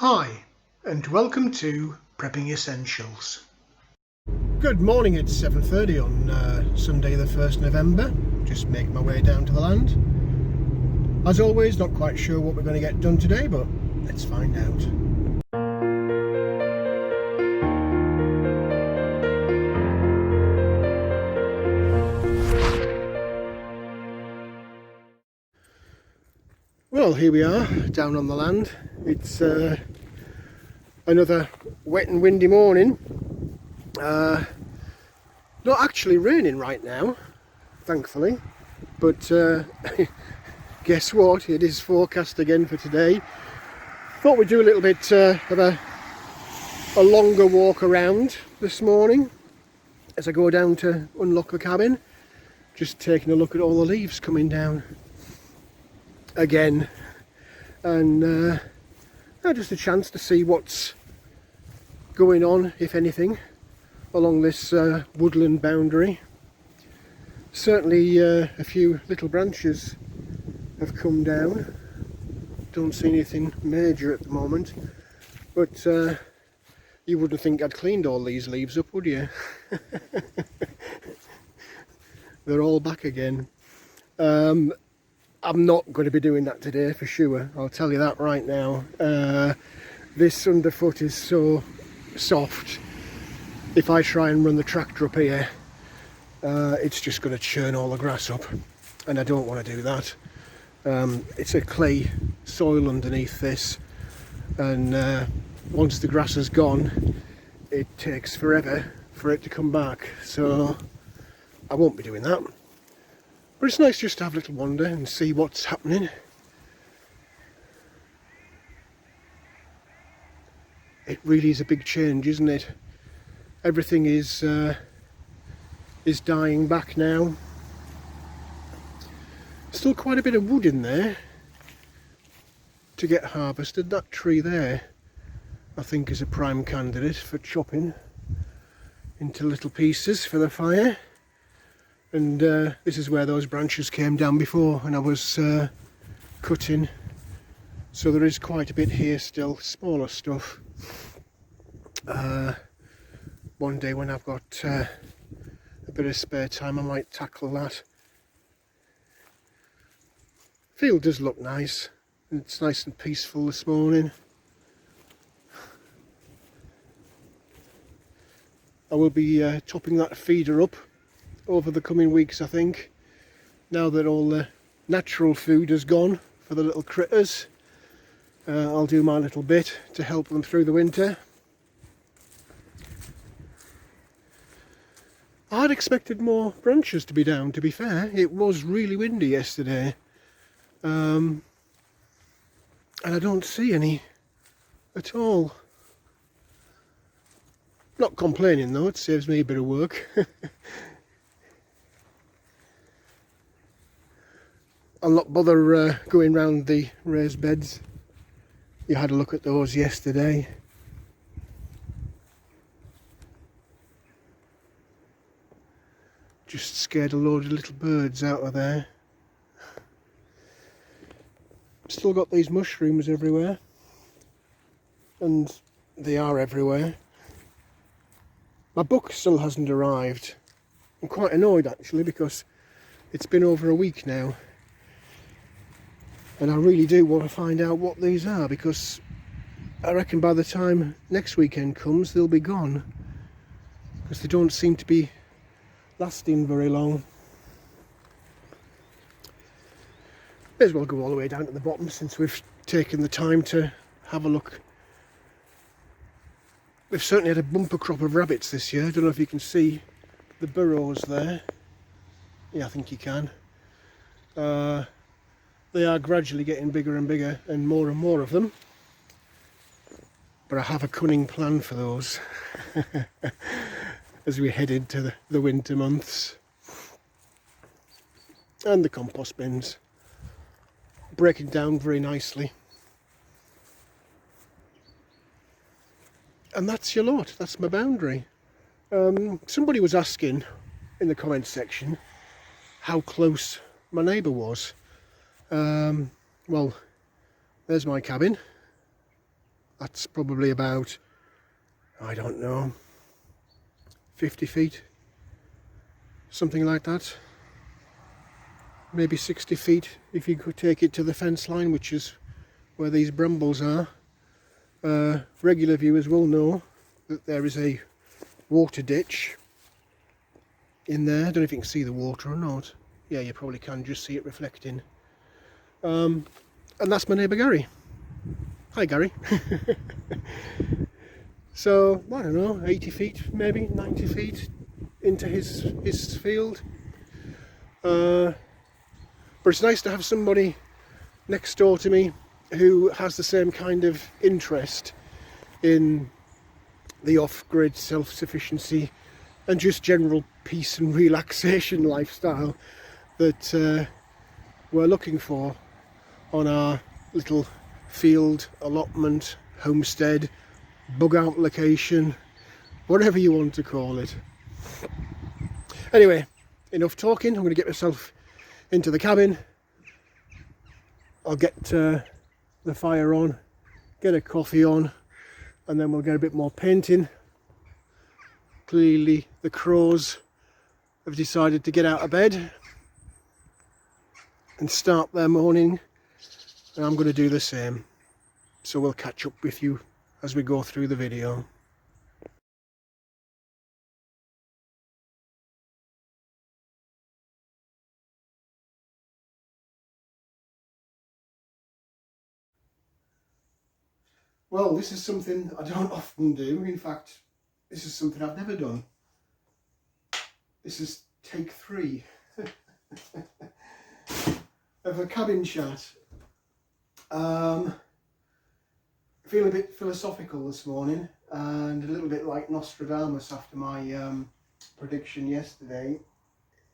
Hi, and welcome to Prepping Essentials. Good morning, it's 7:30 on Sunday the 1st November. Just making my way down to the land. As always, not quite sure what we're going to get done today, but let's find out. Well, here we are, down on the land. It's another wet and windy morning. Not actually raining right now, thankfully, but guess what? It is forecast again for today. Thought we'd do a little bit of a longer walk around this morning as I go down to unlock the cabin. Just taking a look at all the leaves coming down again, and just a chance to see what's going on, if anything, along this woodland boundary. Certainly a few little branches have come down. Don't see anything major at the moment, but you wouldn't think I'd cleaned all these leaves up, would you? They're all back again. I'm not going to be doing that today for sure, I'll tell you that right now. This underfoot is so soft. If I try and run the tractor up here, it's just going to churn all the grass up, and I don't want to do that. It's a clay soil underneath this, and once the grass is gone, it takes forever for it to come back, so I won't be doing that. But it's nice just to have a little wander and see what's happening. It really is a big change, isn't it? Everything is dying back now. Still quite a bit of wood in there to get harvested. That tree there, I think, is a prime candidate for chopping into little pieces for the fire. And this is where those branches came down before, and I was cutting. So there is quite a bit here still, smaller stuff. One day when I've got a bit of spare time, I might tackle that. Field does look nice. It's nice and peaceful this morning. I will be topping that feeder up over the coming weeks, I think, now that all the natural food has gone for the little critters. I'll do my little bit to help them through the winter. I'd expected more branches to be down, to be fair. It was really windy yesterday, and I don't see any at all. Not complaining though, it saves me a bit of work. I'll not bother going round the raised beds. You had a look at those yesterday. Just scared a load of little birds out of there. Still got these mushrooms everywhere, and they are everywhere. My book still hasn't arrived. I'm quite annoyed actually, because it's been over a week now. And I really do want to find out what these are, because I reckon by the time next weekend comes they'll be gone, because they don't seem to be lasting very long. May as well go all the way down to the bottom since we've taken the time to have a look. We've certainly had a bumper crop of rabbits this year. I don't know if you can see the burrows there. Yeah, I think you can. They are gradually getting bigger and bigger, and more of them. But I have a cunning plan for those as we head into the winter months. And the compost bins, breaking down very nicely. And that's your lot, that's my boundary. Somebody was asking in the comments section how close my neighbour was. Well, there's my cabin. That's probably about, I don't know, 50 feet, something like that. Maybe 60 feet if you could take it to the fence line, which is where these brambles are. Regular viewers will know that there is a water ditch in there. I don't know if you can see the water or not. Yeah, you probably can just see it reflecting. And that's my neighbour Gary. Hi Gary. So, I don't know, 80 feet, maybe 90 feet into his field. But it's nice to have somebody next door to me who has the same kind of interest in the off-grid self-sufficiency and just general peace and relaxation lifestyle that we're looking for on our little field allotment, homestead, bug out location, whatever you want to call it. Anyway, enough talking. I'm going to get myself into the cabin. I'll get the fire on, get a coffee on, and then we'll get a bit more painting. Clearly the crows have decided to get out of bed and start their morning, and I'm going to do the same. So we'll catch up with you as we go through the video. Well, this is something I don't often do. In fact, this is something I've never done. This is take 3 of a cabin chat. Feel a bit philosophical this morning and a little bit like Nostradamus after my prediction yesterday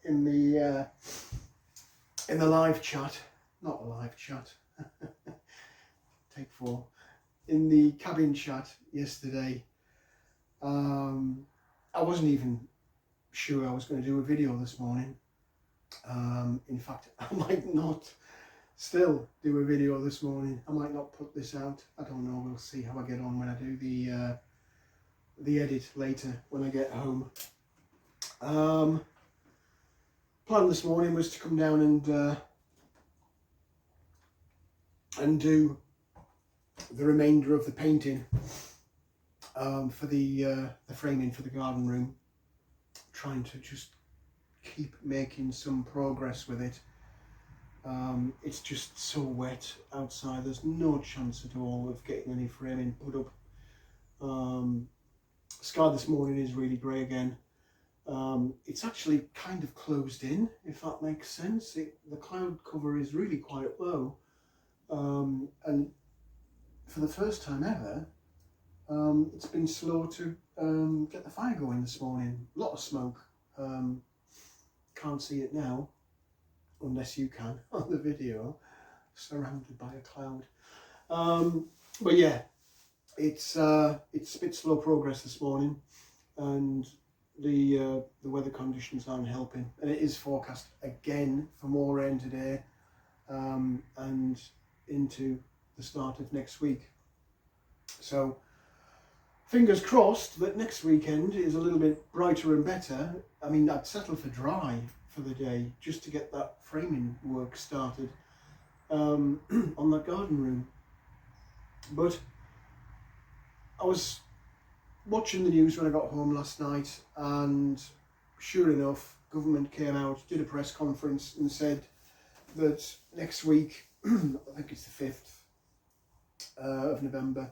in the live chat. Not a live chat. Take 4. In the cabin chat yesterday, I wasn't even sure I was going to do a video this morning. In fact, I might not still do a video this morning. I might not put this out. I don't know. We'll see how I get on when I do the edit later when I get home. Plan this morning was to come down and do the remainder of the painting for the framing for the garden room. Trying to just keep making some progress with it. It's just so wet outside, there's no chance at all of getting any framing put up. Sky this morning is really grey again. It's actually kind of closed in, if that makes sense. The cloud cover is really quite low, and for the first time ever, it's been slow to get the fire going this morning. A lot of smoke. Can't see it now, unless you can on the video, surrounded by a cloud. But yeah, it's a bit slow progress this morning, and the weather conditions aren't helping, and it is forecast again for more rain today, and into the start of next week. So fingers crossed that next weekend is a little bit brighter and better. I mean, I'd settle for dry for the day just to get that framing work started on that garden room. But I was watching the news when I got home last night, and sure enough, government came out, did a press conference and said that next week, I think it's the 5th of November,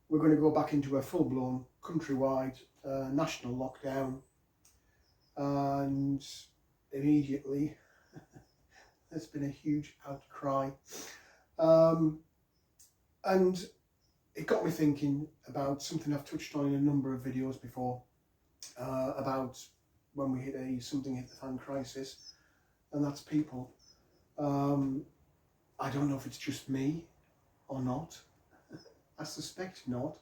we're going to go back into a full-blown countrywide national lockdown. And immediately there's been a huge outcry, and it got me thinking about something I've touched on in a number of videos before, about when we hit something hit the fan crisis, and that's people. I don't know if it's just me or not. I suspect not.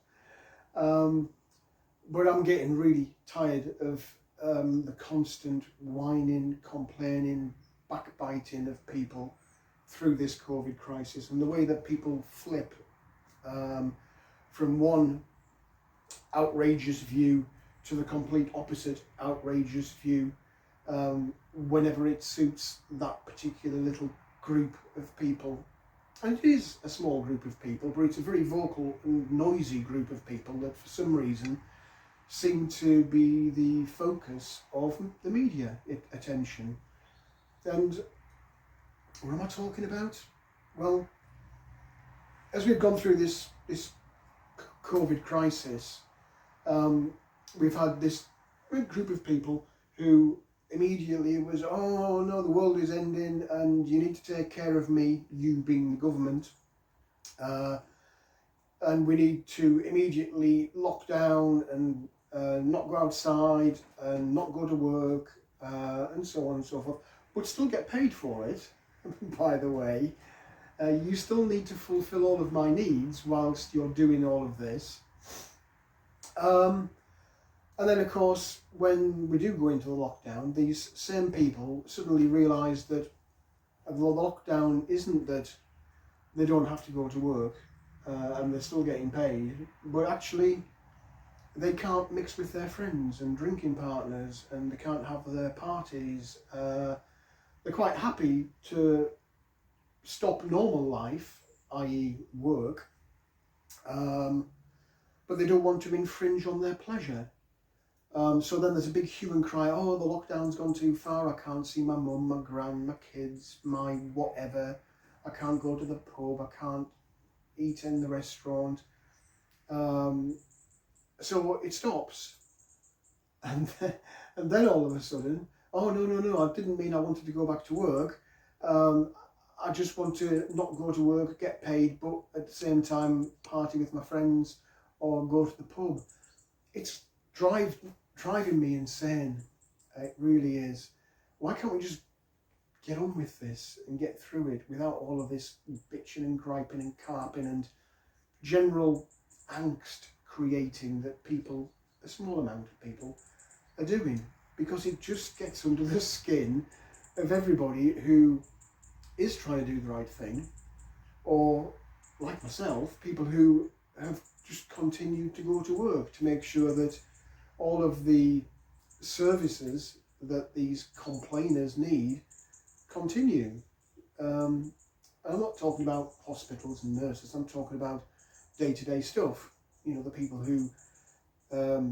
But I'm getting really tired of the constant whining, complaining, backbiting of people through this COVID crisis, and the way that people flip from one outrageous view to the complete opposite outrageous view, whenever it suits that particular little group of people. And it is a small group of people, but it's a very vocal and noisy group of people that for some reason seem to be the focus of the media attention. And what am I talking about? Well, as we've gone through this COVID crisis, we've had this group of people who immediately was, oh no, the world is ending and you need to take care of me, you being the government, and we need to immediately lock down and not go outside and not go to work, and so on and so forth, but still get paid for it. By the way, you still need to fulfill all of my needs whilst you're doing all of this. And then, of course, when we do go into the lockdown, these same people suddenly realise that the lockdown isn't that they don't have to go to work and they're still getting paid, but actually they can't mix with their friends and drinking partners, and they can't have their parties. They're quite happy to stop normal life, i.e. work, but they don't want to infringe on their pleasure. So then there's a big hue and cry, oh, the lockdown's gone too far, I can't see my mum, my gran, my kids, my whatever, I can't go to the pub, I can't eat in the restaurant. So it stops. And then all of a sudden, oh, no, I didn't mean I wanted to go back to work. I just want to not go to work, get paid, but at the same time party with my friends or go to the pub. It's driving me insane. It really is. Why can't we just get on with this and get through it without all of this bitching and griping and carping and general angst creating that people, a small amount of people, are doing? Because it just gets under the skin of everybody who is trying to do the right thing, or like myself, people who have just continued to go to work to make sure that all of the services that these complainers need continue. I'm not talking about hospitals and nurses, I'm talking about day-to-day stuff. You know, the people who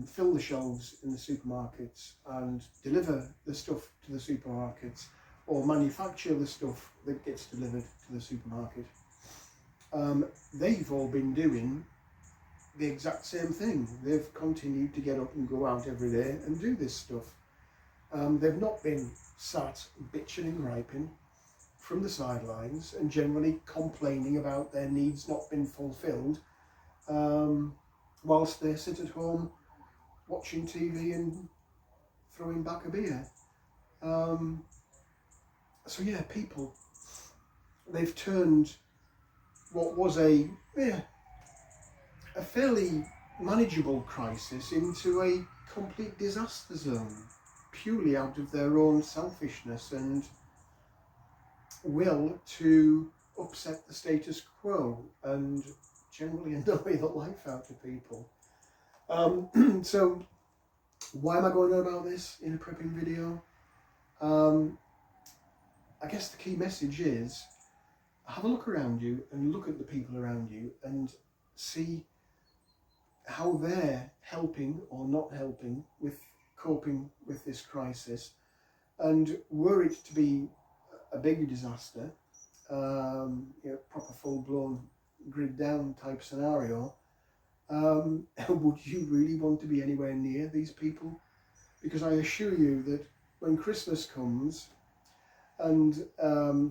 fill the shelves in the supermarkets and deliver the stuff to the supermarkets, or manufacture the stuff that gets delivered to the supermarket. They've all been doing the exact same thing. They've continued to get up and go out every day and do this stuff. They've not been sat bitching and griping from the sidelines and generally complaining about their needs not being fulfilled, whilst they sit at home watching TV and throwing back a beer. So yeah, people, they've turned what was a fairly manageable crisis into a complete disaster zone, purely out of their own selfishness and will to upset the status quo and generally annoy the life out of people. So why am I going on about this in a prepping video? I guess the key message is, have a look around you and look at the people around you and see how they're helping or not helping with coping with this crisis. And were it to be a big disaster, proper full-blown grid down type scenario, would you really want to be anywhere near these people? Because I assure you that when Christmas comes and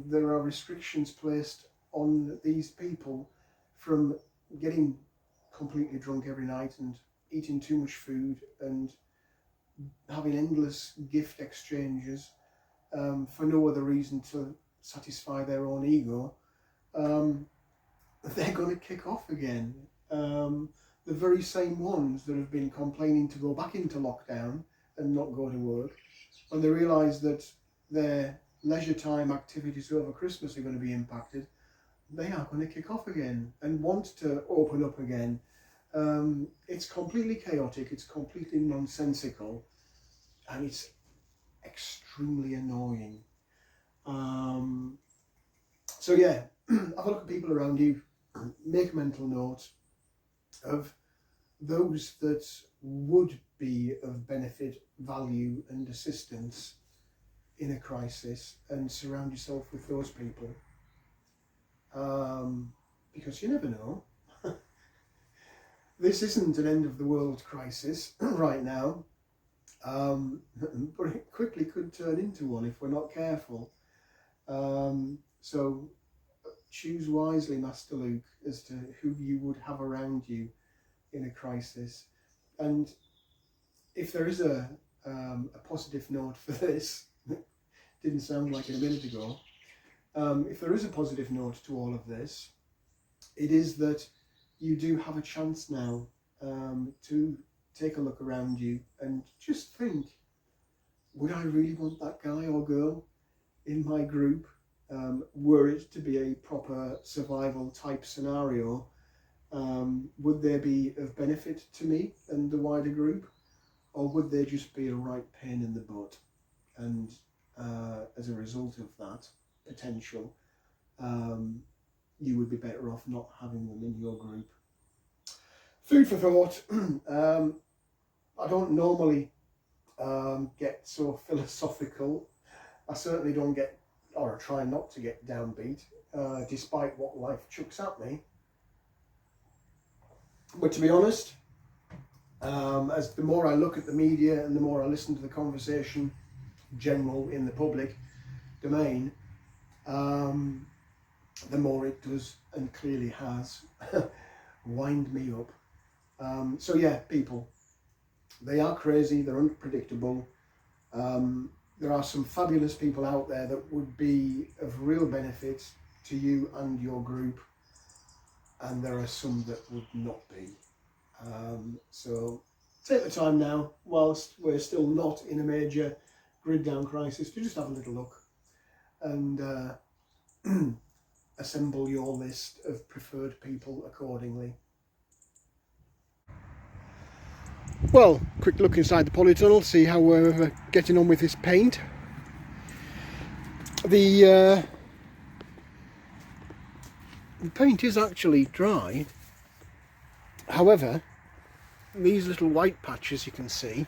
there are restrictions placed on these people from getting completely drunk every night and eating too much food and having endless gift exchanges for no other reason to satisfy their own ego, they're going to kick off again. The very same ones that have been complaining to go back into lockdown and not go to work, when they realise that their leisure time activities over Christmas are going to be impacted, they are going to kick off again and want to open up again It's completely chaotic, it's completely nonsensical, and it's extremely annoying. So yeah, have a look at people around you, make a mental note of those that would be of benefit, value and assistance in a crisis, and surround yourself with those people, because you never know. This isn't an end of the world crisis right now, but it quickly could turn into one if we're not careful. So choose wisely, Master Luke, as to who you would have around you in a crisis. And if there is a positive note for this, didn't sound like it a minute ago, if there is a positive note to all of this, it is that you do have a chance now to take a look around you and just think, would I really want that guy or girl in my group? Were it to be a proper survival type scenario, would they be of benefit to me and the wider group, or would they just be a right pain in the butt? And as a result of that potential, you would be better off not having them in your group. Food for thought. I don't normally get so philosophical. I certainly don't get, or I try not to get downbeat, despite what life chucks at me. But to be honest, as the more I look at the media and the more I listen to the conversation general in the public domain, the more it does, and clearly has, wind me up. So yeah, people, they are crazy, they're unpredictable. There are some fabulous people out there that would be of real benefit to you and your group, and there are some that would not be. So take the time now, whilst we're still not in a major grid down crisis, to just have a little look and assemble your list of preferred people accordingly. Well, quick look inside the polytunnel, see how we're getting on with this paint. The paint is actually dry. However, these little white patches you can see,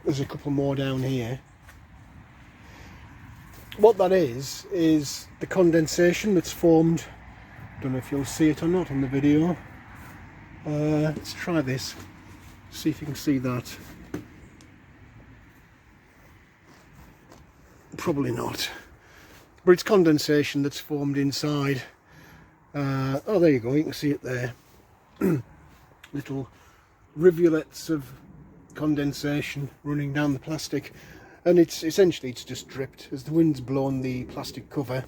there's a couple more down here. What that is the condensation that's formed. Don't know if you'll see it or not on the video. Let's try this, see if you can see that. Probably not, but it's condensation that's formed inside. Oh, there you go, you can see it there. Little rivulets of condensation running down the plastic, and it's just dripped as the wind's blown the plastic cover.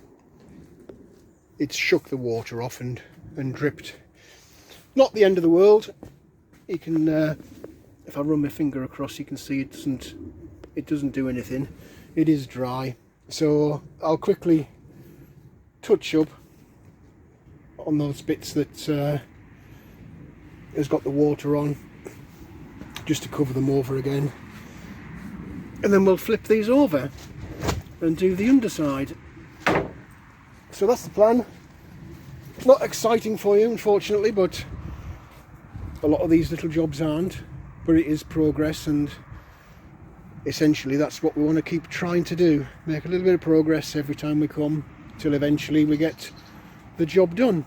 It's shook the water off and dripped. Not the end of the world. You can, if I run my finger across, you can see it doesn't do anything. It is dry, so I'll quickly touch up on those bits that has got the water on, just to cover them over again, and then we'll flip these over and do the underside. So that's the plan. Not exciting for you, unfortunately, but a lot of these little jobs aren't, but it is progress, and essentially that's what we want to keep trying to do, make a little bit of progress every time we come, till eventually we get the job done.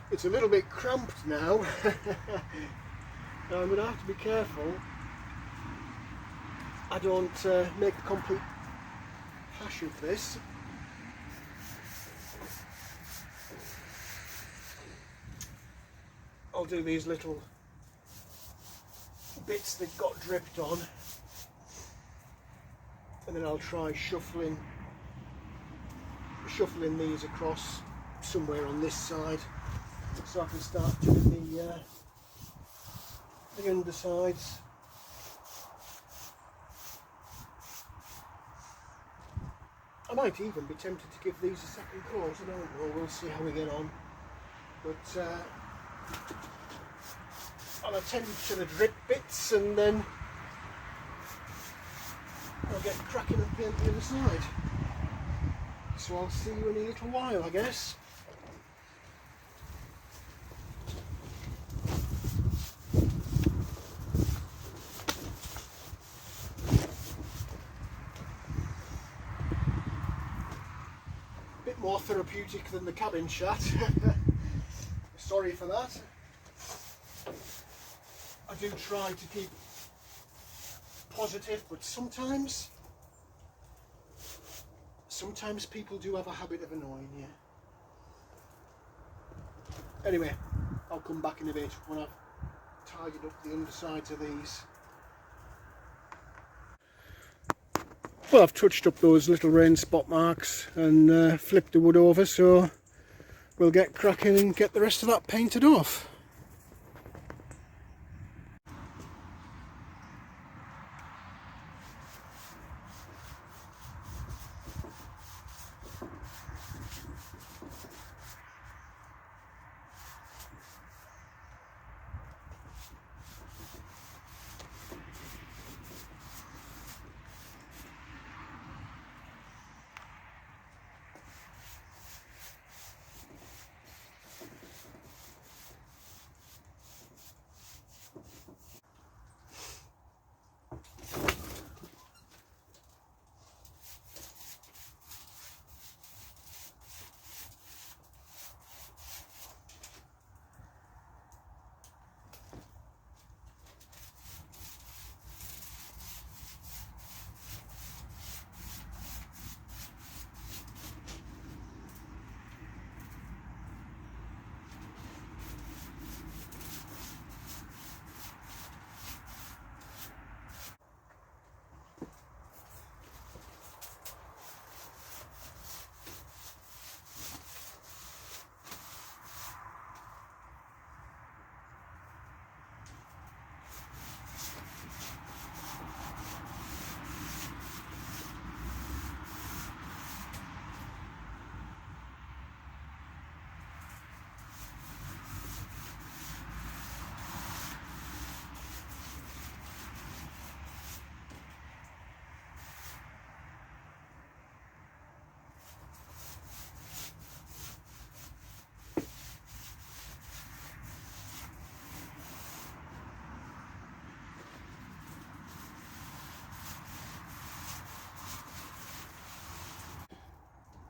It's a little bit cramped now. I'm going to have to be careful I don't make a complete hash of this. I'll do these little bits that got dripped on, and then I'll try shuffling these across somewhere on this side, so I can start doing the undersides. I might even be tempted to give these a second coat, I don't know, we'll see how we get on. But I'll attend to the drip bits and then I'll get cracking and paint the other side. So I'll see you in a little while, I guess. Bit more therapeutic than the cabin chat. Sorry for that. I do try to keep positive, but sometimes people do have a habit of annoying you. Anyway, I'll come back in a bit when I've tidied up the undersides of these. Well, I've touched up those little rain spot marks and flipped the wood over, so we'll get cracking and get the rest of that painted off.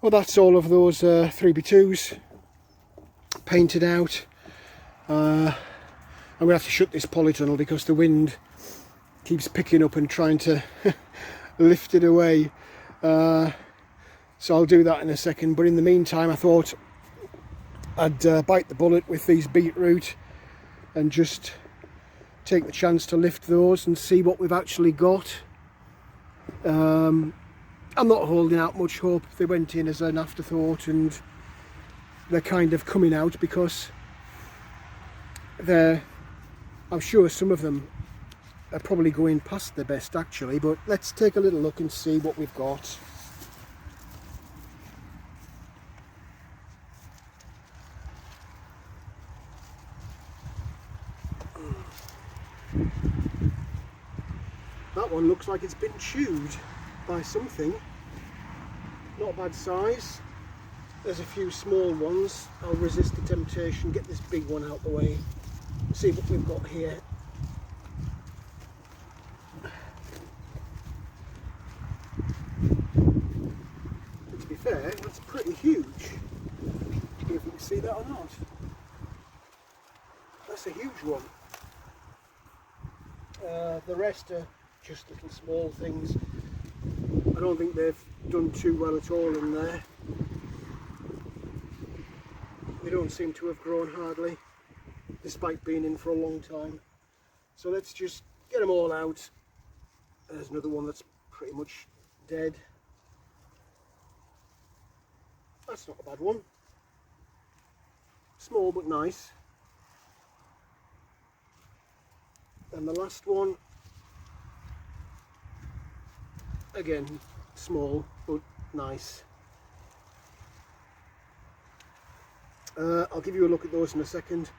Well, that's all of those 3x2s painted out. I'm going to have to shut this polytunnel because the wind keeps picking up and trying to lift it away. So I'll do that in a second, but in the meantime I thought I'd bite the bullet with these beetroot and just take the chance to lift those and see what we've actually got. I'm not holding out much hope. They went in as an afterthought and they're kind of coming out because I'm sure some of them are probably going past their best actually, but let's take a little look and see what we've got. That one looks like it's been chewed by something. Not a bad size. There's a few small ones. I'll resist the temptation, get this big one out the way, see what we've got here. And to be fair, that's pretty huge. If you can see that or not. That's a huge one. The rest are just little small things. I don't think they've done too well at all in there. They don't seem to have grown hardly, despite being in for a long time. So let's just get them all out. There's another one that's pretty much dead. That's not a bad one. Small but nice. And the last one, again small but nice. I'll give you a look at those in a second.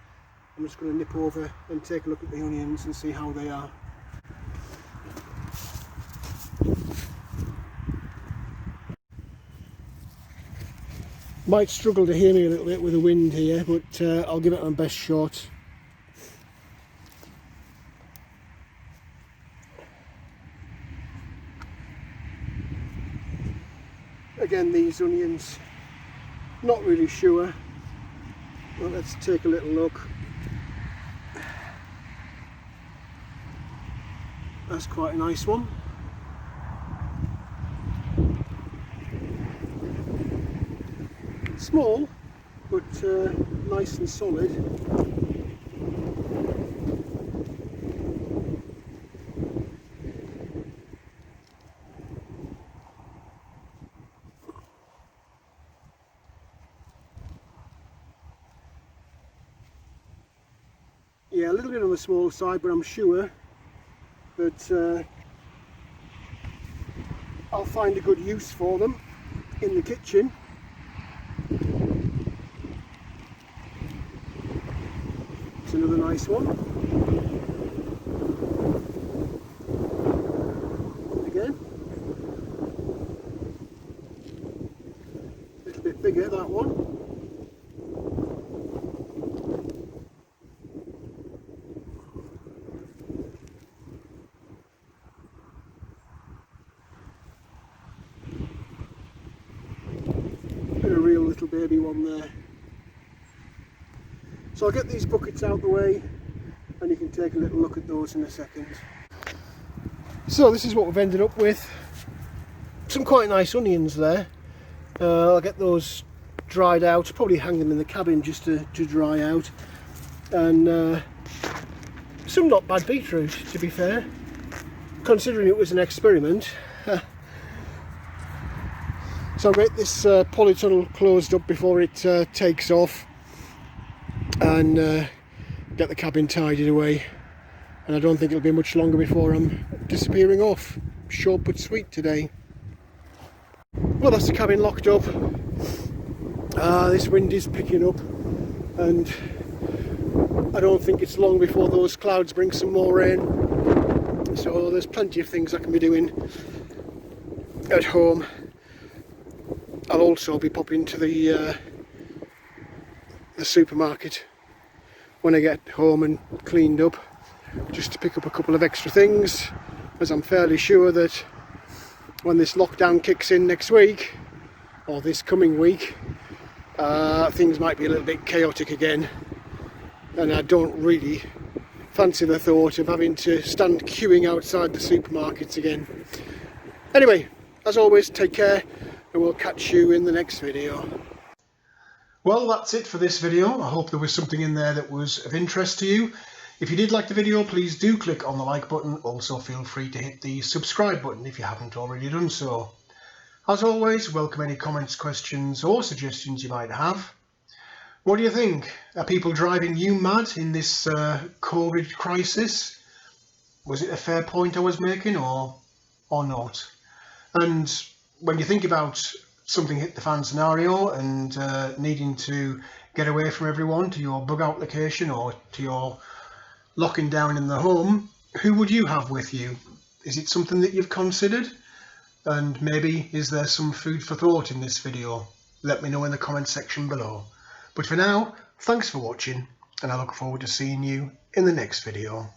I'm just going to nip over and take a look at the onions and see how they are. Might struggle to hear me a little bit with the wind here, but I'll give it my best shot. Again, these onions, not really sure. Well, let's take a little look. That's quite a nice one. Small, but nice and solid. Yeah, a little bit on the small side, but I'm sure that I'll find a good use for them in the kitchen. It's another nice one. Again, a little bit bigger, that one. And a real little baby one there. So I'll get these buckets out the way and you can take a little look at those in a second. So this is what we've ended up with. Some quite nice onions there. I'll get those dried out, probably hang them in the cabin just to dry out. And some not bad beetroot, to be fair, considering it was an experiment. So I'll get this polytunnel closed up before it takes off, and get the cabin tidied away, and I don't think it'll be much longer before I'm disappearing off. Short but sweet today. Well, that's the cabin locked up. This wind is picking up, and I don't think it's long before those clouds bring some more rain, so there's plenty of things I can be doing at home. I'll also be popping to the supermarket when I get home and cleaned up, just to pick up a couple of extra things, as I'm fairly sure that when this lockdown kicks in next week, or this coming week, things might be a little bit chaotic again, and I don't really fancy the thought of having to stand queuing outside the supermarkets again. Anyway, as always, take care, and we'll catch you in the next video. Well, that's it for this video. I hope there was something in there that was of interest to you. If you did like the video, please do click on the like button. Also feel free to hit the subscribe button if you haven't already done so. As always, welcome any comments, questions or suggestions you might have. What do you think? Are people driving you mad in this COVID crisis? Was it a fair point I was making, or not? And when you think about something hit the fan scenario and needing to get away from everyone to your bug out location or to your locking down in the home, who would you have with you? Is it something that you've considered? And maybe is there some food for thought in this video? Let me know in the comment section below. But for now, thanks for watching, and I look forward to seeing you in the next video.